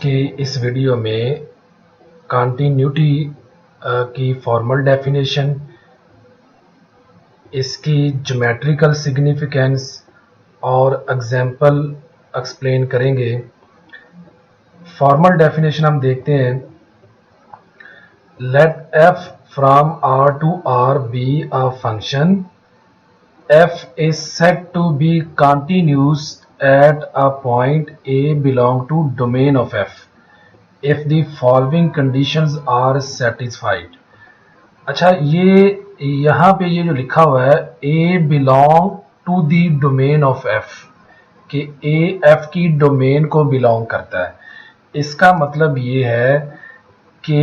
के इस वीडियो में कॉन्टिन्यूटी की फॉर्मल डेफिनेशन, इसकी ज्योमेट्रिकल सिग्निफिकेंस और एग्जाम्पल एक्सप्लेन करेंगे। फॉर्मल डेफिनेशन हम देखते हैं। Let f from r to r be a function. f is said to be continuous at a point a belong to domain of f if the following conditions are satisfied. अच्छा, ये यहाँ पे ये जो लिखा हुआ है a belong to the domain of f, कि a f की डोमेन को बिलोंग करता है। इसका मतलब ये है कि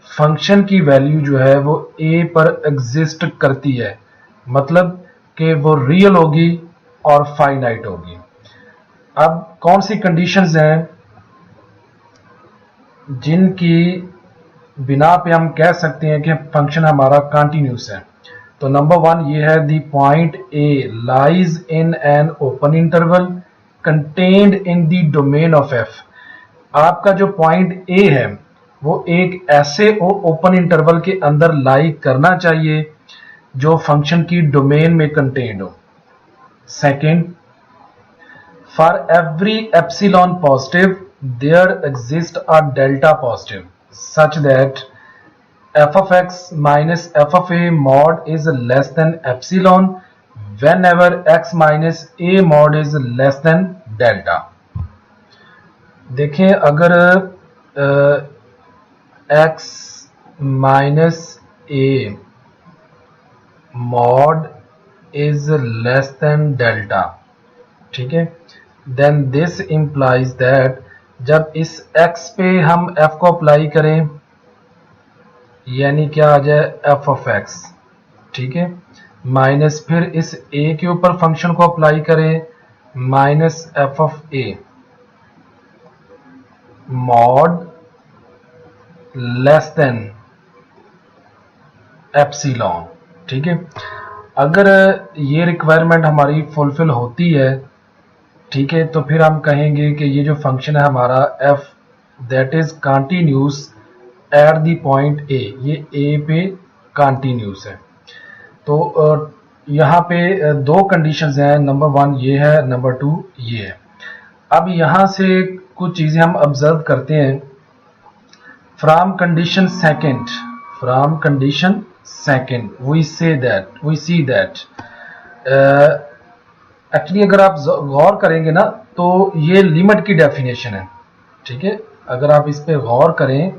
फंक्शन की वैल्यू जो है वो a पर एग्जिस्ट करती है, मतलब कि वो रियल होगी और फाइनाइट होगी। अब कौन सी कंडीशंस हैं जिनकी बिना पे हम कह सकते हैं कि फंक्शन हमारा कंटिन्यूस है? तो नंबर 1 ये है, the point a lies in an open interval contained in the domain of f. आपका जो पॉइंट a है वो एक ऐसे ओपन इंटरवल के अंदर लाई करना चाहिए जो फंक्शन की डोमेन में कंटेन्ड हो। Second, for every epsilon positive there exist a delta positive such that f of x minus f of a mod is less than epsilon whenever x minus a mod is less than delta. देखें, अगर x minus a mod is less than delta, ठीक है, then this implies that जब इस x पे हम f को apply करें, यानी क्या आ जाए f of x, ठीक है, माइनस फिर इस a के ऊपर फंक्शन को अप्लाई करें minus f of a mod less than epsilon, ठीक है। अगर ये रिक्वायरमेंट हमारी फुलफिल होती है, ठीक है, तो फिर हम कहेंगे कि ये जो फंक्शन है हमारा f that is continuous at the point a, ये a पे कंटिन्यूस है। तो यहाँ पे दो कंडीशंस हैं, नंबर 1 ये है, नंबर 2 ये है। अब यहाँ से कुछ चीज़ें हम ऑब्जर्व करते हैं। From condition second we see that actually अगर आप गौर करेंगे ना तो ये लिमिट की डेफिनेशन है, ठीक है। अगर आप इस पे गौर करें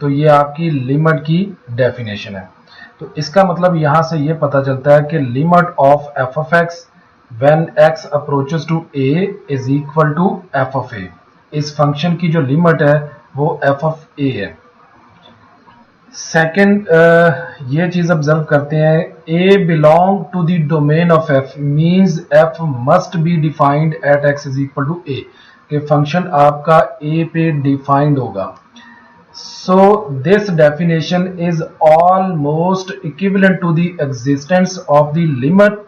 तो ये आपकी लिमिट की डेफिनेशन है। तो इसका मतलब यहाँ से ये पता चलता है कि limit of f of x when x approaches to a is equal to f of a। इस फंक्शन की जो लिमिट है वो f of a है। सेकेंड, ये चीज ऑब्जर्व करते हैं, a belong to the domain of f means f must be defined at x is equal to a, कि फंक्शन आपका a पे डिफाइंड होगा। So this definition is almost equivalent to the existence of the limit,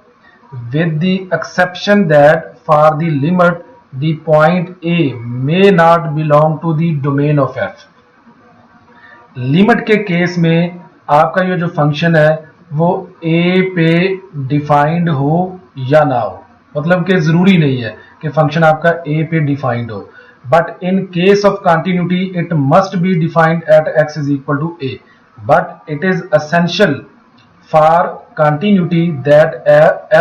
with the exception that for the limit the point a may not belong to the domain of f. Limit के case में आपका ये जो function है वो a पे defined हो या ना हो, मतलब कि जरूरी नहीं है कि फंक्शन आपका a पे डिफाइंड हो, but in case of continuity it must be defined at x is equal to a, but it is essential for continuity that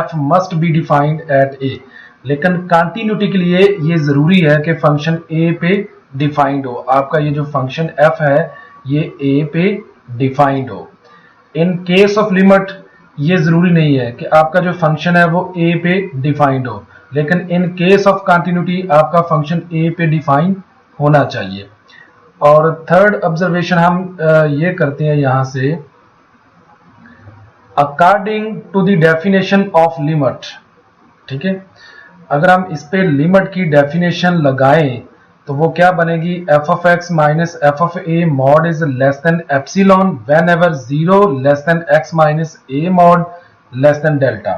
f must be defined at a। लेकिन continuity के लिए ये जरूरी है कि function a पे defined हो, आपका ये जो फंक्शन f है ये a पे डिफाइंड हो। इन केस ऑफ लिमिट ये जरूरी नहीं है कि आपका जो फंक्शन है वो a पे डिफाइंड हो, लेकिन इन केस ऑफ कंटिन्यूटी आपका फंक्शन a पे डिफाइंड होना चाहिए। और थर्ड ऑब्जर्वेशन हम ये करते हैं यहाँ से, according to the definition of limit, ठीक है, अगर हम इस पे लिमिट की डेफिनेशन लगाएं तो वो क्या बनेगी, f of x minus f of a mod is less than epsilon whenever 0 less than x minus a mod less than delta.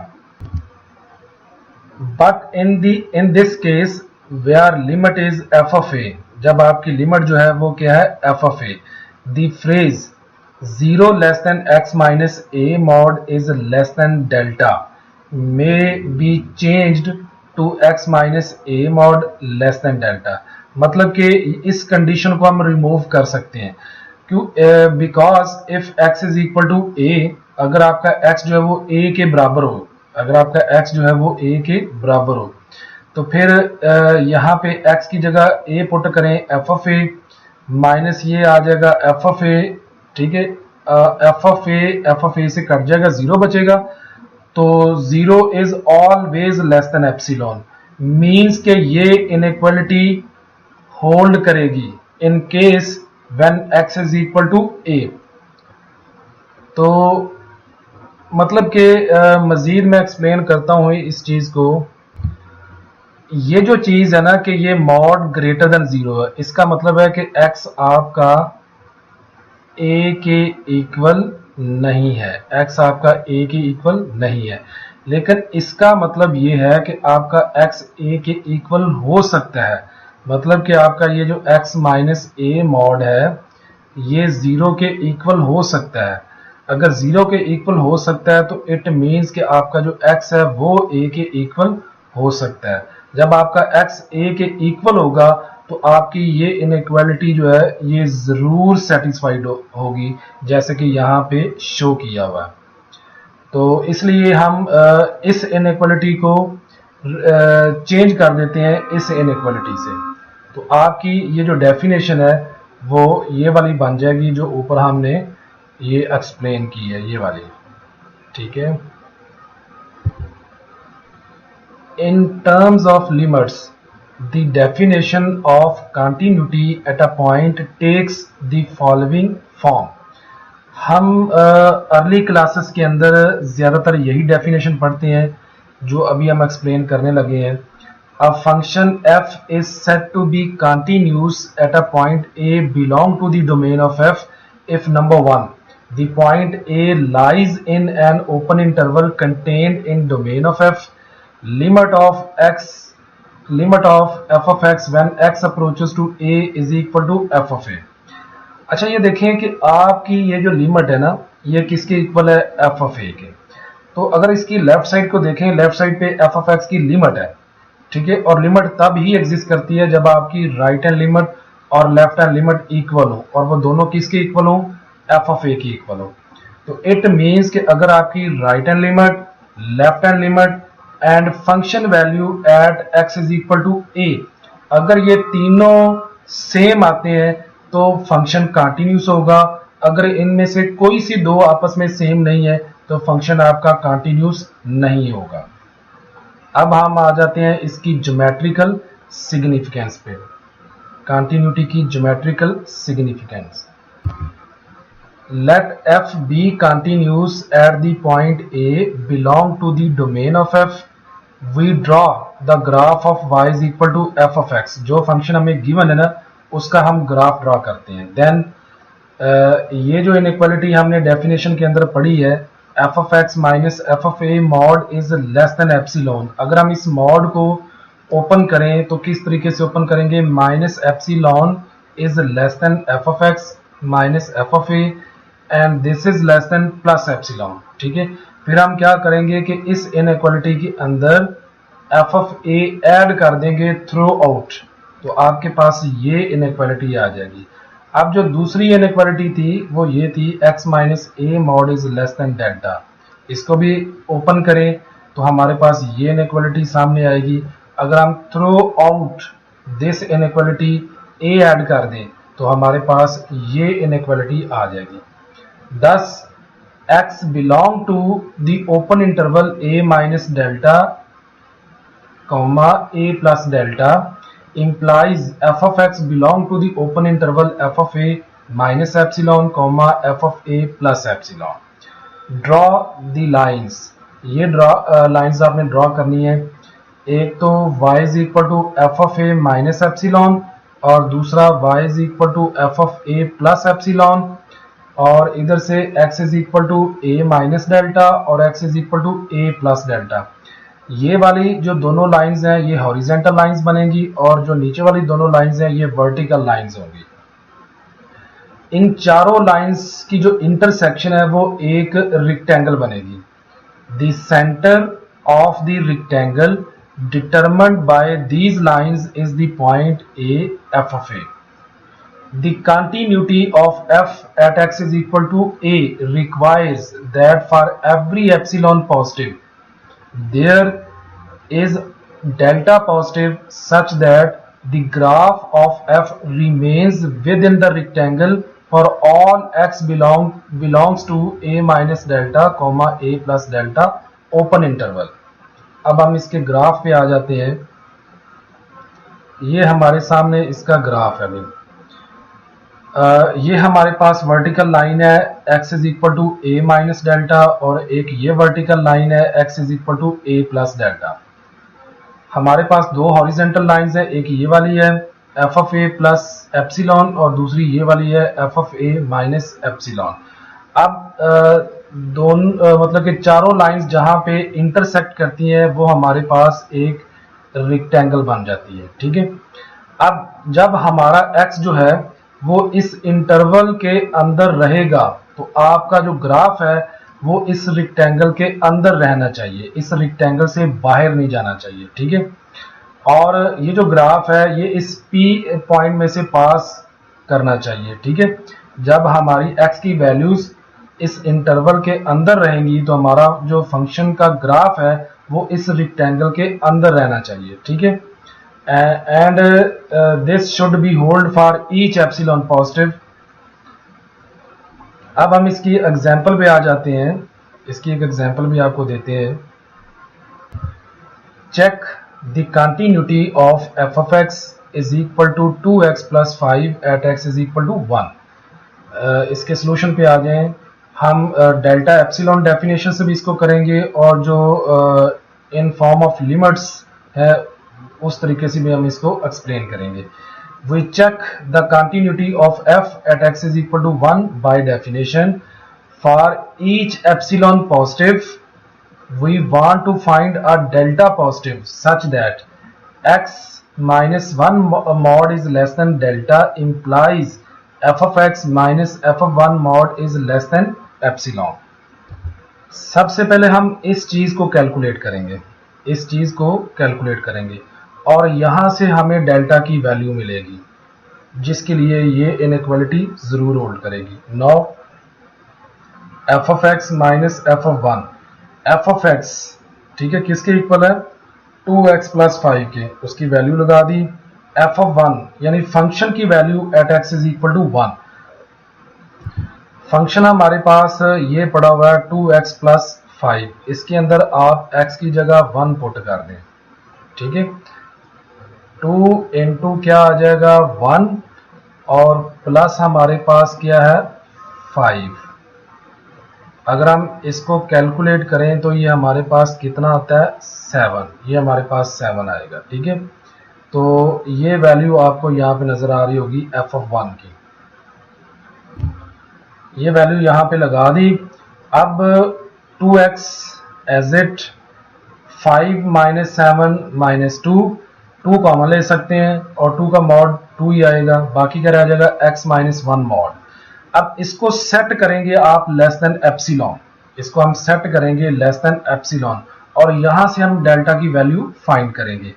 But in this case where limit is f of a, जब आपकी limit जो है वो क्या है F of A, the phrase 0 less than X minus A mod is less than delta may be changed to X minus A mod less than delta. मतलब कि इस कंडीशन को हम रिमूव कर सकते हैं, क्यों? Because if X is equal to A, अगर आपका एक्स जो है वो ए के बराबर हो, अगर आपका एक्स जो है वो ए के बराबर हो, तो फिर यहाँ पे x की जगह a पुट करें एफ ऑफ ए माइनस ये आ जाएगा एफ ऑफ ए, ठीक है। एफ ऑफ ए से कट जाएगा, 0 बचेगा, तो 0 is always less than epsilon, means के ये इनइक्वालिटी होल्ड करेगी in case when x is equal to a। तो मतलब कि मजीद मैं एक्सप्लेन करता हूँ इस चीज को। ये जो चीज है ना कि ये मॉड ग्रेटर देन 0 है, इसका मतलब है कि x आपका a के इक्वल नहीं है, x आपका a के इक्वल नहीं है, लेकिन इसका मतलब ये है कि आपका x a के इक्वल हो सकता है। मतलब कि आपका ये जो x माइनस a मॉड है ये 0 के इक्वल हो सकता है। अगर 0 के इक्वल हो सकता है तो इट मीन्स कि आपका जो x है वो a के इक्वल हो सकता है। जब आपका x a के इक्वल होगा तो आपकी ये इनइक्वालिटी जो है ये जरूर सेटिस्फाइड होगी, जैसे कि यहाँ पे शो किया हुआ है। तो इसलिए हम इस इनइक्वालिटी को चेंज कर देते हैं इस इनइक्वालिटी से। तो आपकी ये जो डेफिनेशन है वो ये वाली बन जाएगी जो ऊपर हमने ये एक्सप्लेन की है, ये वाली, ठीक है। In terms of limits, the definition of continuity at a point takes the following form. हम अर्ली क्लासेस के अंदर ज़्यादातर यही डेफिनेशन पढ़ते हैं जो अभी हम एक्सप्लेन करने लगे हैं। A function f is said to be continuous at a point a belong to the domain of f if number 1, the point a lies in an open interval contained in domain of f, limit of f of x when x approaches to a is equal to f of a। अच्छा ये देखें कि आपकी ये जो limit है ना ये किसके इक्वल है, f of a के। तो अगर इसकी लेफ्ट साइड को देखें, लेफ्ट साइड पे f of x की लिमिट है, ठीक है, और लिमिट तब ही एग्जिस्ट करती है जब आपकी राइट हैंड लिमिट और लेफ्ट हैंड लिमिट इक्वल हो, और वो दोनों किसके इक्वल हो, f of a की इक्वल हो। तो इट मीन्स कि अगर आपकी right hand limit, left hand limit and function value at x is equal to a, अगर ये तीनों सेम आते हैं तो फंक्शन कंटिन्यूस होगा। अगर इनमें से कोई सी दो आपस में सेम नहीं है तो फंक्शन आपका कंटिन्यूस नहीं होगा। अब हम आ जाते हैं इसकी ज्योमेट्रिकल सिग्निफिकेंस पे, कंटिन्यूटी की geometrical significance. Let f be continuous at the point a belong to the domain of f, we draw the graph of y is equal to f of x। जो function हमें given है ना उसका हम graph draw करते हैं। Then ये जो इनइक्वालिटी हमने डेफिनेशन के अंदर पढ़ी है, f of x minus F of A mod is less than epsilon. अगर हम इस मॉड को ओपन करें तो किस तरीके से ओपन करेंगे, minus epsilon is less then F of X minus F of A and this is less then plus epsilon, ठीक है। फिर हम क्या करेंगे कि इस इनइक्वालिटी के अंदर एफ ऑफ ए ऐड कर देंगे थ्रू आउट, तो आपके पास ये इनइक्वालिटी आ जाएगी। अब जो दूसरी इनइक्वालिटी थी वो ये थी x minus A mod is less than delta. इसको भी ओपन करें तो हमारे पास ये इनइक्वालिटी सामने आएगी। अगर हम through out this inequality a add कर दें तो हमारे पास ये इनइक्वालिटी आ जाएगी। Thus x belong to the open interval a minus delta comma a plus delta implies f of x belong to the open interval f of a minus epsilon comma f of a plus epsilon। Draw the lines, ये lines आपने draw करनी है। एक तो y is equal to f of a minus epsilon और दूसरा y is equal to f of a plus epsilon, और इधर से x is equal to a minus delta और x is equal to a plus delta. ये वाली जो दोनों लाइंस हैं ये हॉरिजेंटल लाइंस बनेंगी और जो नीचे वाली दोनों लाइंस हैं ये वर्टिकल लाइंस होंगी। इन चारों लाइंस की जो इंटरसेक्शन है वो एक रेक्टेंगल बनेगी। The centre of the rectangle determined bye these lines is the point A F of A. The continuity of f at x is equal to a requires that for every epsilon positive, there is delta positive such that the graph of f remains within the rectangle for all x belongs to a minus delta comma a plus delta open interval। अब हम इसके graph पे आ जाते हैं। ये हमारे सामने इसका ग्राफ है। ये हमारे पास वर्टिकल लाइन है x is equal to A minus delta और एक ये वर्टिकल लाइन है x is equal to A plus delta. हमारे पास दो हॉरिजेंटल लाइंस है, एक ये वाली है F of A plus epsilon और दूसरी ये वाली है F of A minus epsilon. अब दोनों मतलब कि चारों लाइंस जहां पे इंटरसेक्ट करती हैं वो हमारे पास एक रेक्टेंगल बन जाती है। ठीक है, अब जब हमारा x जो है वो इस इंटरवल के अंदर रहेगा तो आपका जो ग्राफ है वो इस रेक्टेंगल के अंदर रहना चाहिए, इस रेक्टेंगल से बाहर नहीं जाना चाहिए। ठीक है, और ये जो ग्राफ है ये इस P पॉइंट में से पास करना चाहिए। ठीक है, जब हमारी x की वैल्यूज इस इंटरवल के अंदर रहेंगी तो हमारा जो फंक्शन का ग्राफ है वो इस रेक्टेंगल के अंदर रहना चाहिए। ठीक है, and this should be hold for each epsilon positive। अब हम इसकी एग्जांपल पे आ जाते हैं, इसकी एक एग्जांपल भी आपको देते हैं। Check the continuity of f of x is equal to 2x plus 5 at x is equal to 1। इसके सोल्यूशन पे आ जाएं। हम डेल्टा एप्सिलॉन डेफिनेशन से भी इसको करेंगे और जो इन फॉर्म ऑफ लिमिट्स है उस तरीके से भी हम इसको एक्सप्लेन करेंगे। We check the continuity of f at x is equal to 1 by definition. For each epsilon positive, we want to find a delta positive such that x minus 1 mod is less than delta implies f of x minus f of 1 mod is less than epsilon। सबसे पहले हम इस चीज को calculate करेंगे, और यहां से हमें डेल्टा की वैल्यू मिलेगी जिसके लिए ये इनइक्वालिटी जरूर होल्ड करेगी। No F of X minus F of 1, F of X ठीक है किसके इक्वल है 2x प्लस 5 के, उसकी वैल्यू लगा दी। एफ ऑफ 1 यानी फंक्शन की value at X is equal to 1। Function हमारे पास ये पड़ा हुआ है 2x प्लस 5, इसके अंदर आप x की जगह 1 पुट कर दें। ठीक है, 2 इंटू क्या आ जाएगा 1 और प्लस हमारे पास क्या है 5। अगर हम इसको कैलकुलेट करें तो ये हमारे पास कितना आता है 7, ये हमारे पास 7 आएगा। ठीक है, तो ये वैल्यू आपको यहाँ पे नजर आ रही होगी एफ ऑफ 1 की, ये वैल्यू यहाँ पे लगा दी। अब 2x as it 5 minus 7 minus 2 common ले सकते हैं और 2 का मॉड 2 ही आएगा, बाकी क्या रह जाएगा x माइनस 1 मॉड। अब इसको सेट करेंगे आप लेस देन एप्सिलॉन, इसको हम सेट करेंगे लेस देन एप्सिलॉन और यहां से हम डेल्टा की वैल्यू फाइंड करेंगे।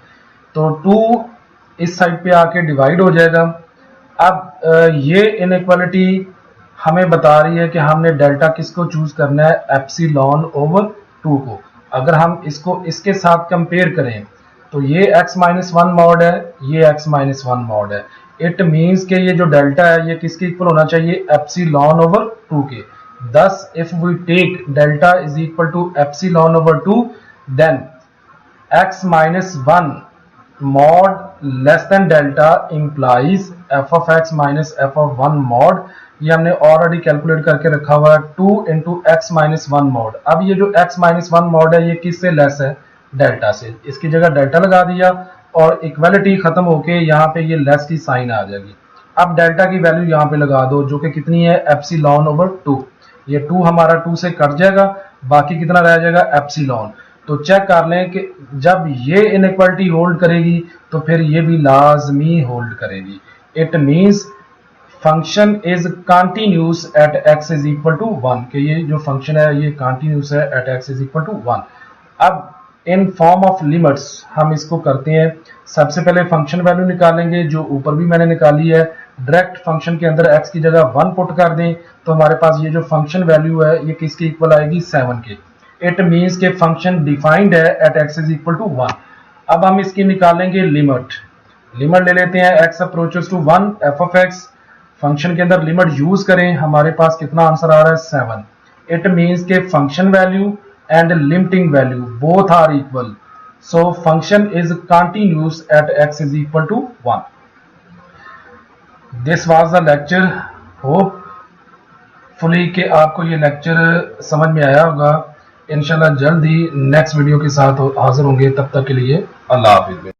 तो 2 इस साइड पे आके डिवाइड हो जाएगा। अब ये इनइक्वालिटी हमें बता रही है कि हमने डेल्टा किसको चूज करना है, एप्सिलॉन ओवर 2 को। अगर हम इसको इसके साथ कंपेयर करें तो ये x माइनस 1 मॉड है, ये x माइनस 1 मॉड है। इट मीन्स कि ये जो डेल्टा है ये किसके इक्वल होना चाहिए, एप्सिलॉन ओवर 2 के। Thus if we take delta is equal to epsilon over 2 then x minus 1 mod less than delta implies f of x minus f of 1 mod. ये हमने ऑलरेडी कैलकुलेट करके रखा हुआ है 2 इंटू एक्स माइनस 1 मॉड। अब ये जो x minus 1 mod है ये किससे लेस है, डेल्टा से। इसकी जगह डेल्टा लगा दिया और इक्वालिटी खत्म होके यहाँ पे ये लेस की साइन आ जाएगी। अब डेल्टा की वैल्यू यहाँ पे लगा दो जो कि कितनी है एप्सिलॉन ओवर 2। ये 2 हमारा 2 से कट जाएगा, बाकी कितना रह जाएगा एप्सिलॉन। तो चेक कर लें कि जब ये इनइक्वालिटी होल्ड करेगी तो फिर ये भी लाजमी होल्ड करेगी। It means function is continuous at x is equal to 1, कि ये जो फंक्शन है ये कंटिन्यूस है at x is equal to 1। अब इन फॉर्म ऑफ लिमिट्स हम इसको करते हैं। सबसे पहले फंक्शन वैल्यू निकालेंगे, जो ऊपर भी मैंने निकाली है। डायरेक्ट फंक्शन के अंदर x की जगह 1 पुट कर दें तो हमारे पास ये जो फंक्शन वैल्यू है ये किसके इक्वल आएगी, 7 के। इट मींस के फंक्शन डिफाइंड है at x is equal to 1। अब हम इसकी निकालेंगे लिमिट ले लेते हैं x approaches to 1 f of x। Function के अंदर लिमिट यूज करें, हमारे पास कितना आंसर आ रहा है, 7। इट मींस के function value and limiting value both are equal, so function is continuous at x is equal to 1. This was the lecture. Hopefully कि आपको ये लेक्चर समझ में आया होगा। इंशाल्लाह जल्द ही नेक्स्ट वीडियो के साथ हाजिर होंगे, तब तक के लिए अल्लाह हाफिज़।